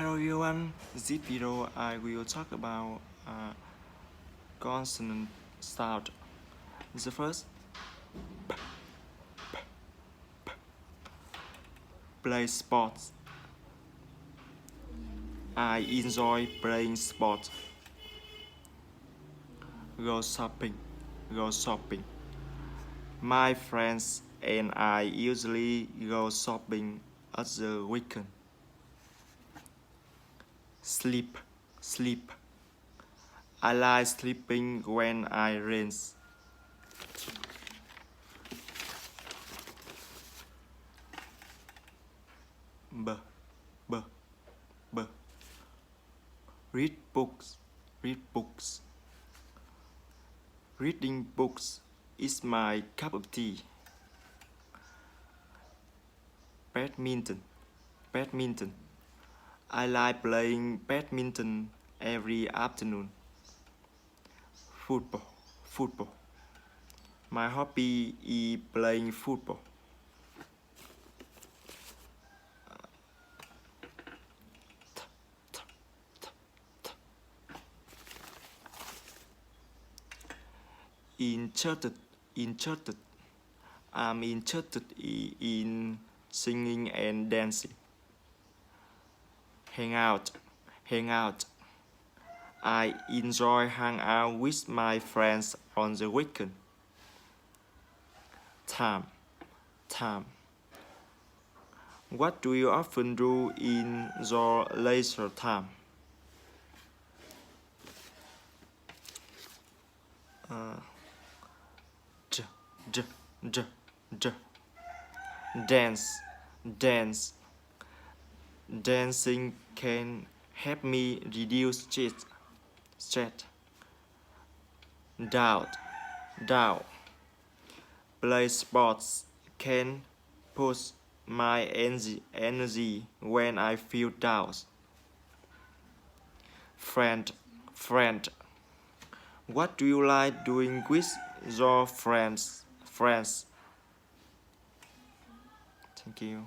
Hello everyone, this video I will talk about consonant sound. The first, play sports. I enjoy playing sports. Go shopping, go shopping. My friends and I usually go shopping at the weekend. Sleep, sleep. I like sleeping when I rains. B, b, b. Read books, read books. Reading books is my cup of tea. Badminton, badminton. I like playing badminton every afternoon. Football, football. My hobby is playing football. Interested, interested. I'm interested in singing and dancing. Hang out, hang out. I enjoy hang out with my friends on the weekend. Time, time. What do you often do in your leisure time? J, j, j, j. Dance, dance. Dancing can help me reduce stress. Doubt, doubt. Play sports can push my energy when I feel down. Friend, friend. What do you like doing with your friends? Thank you.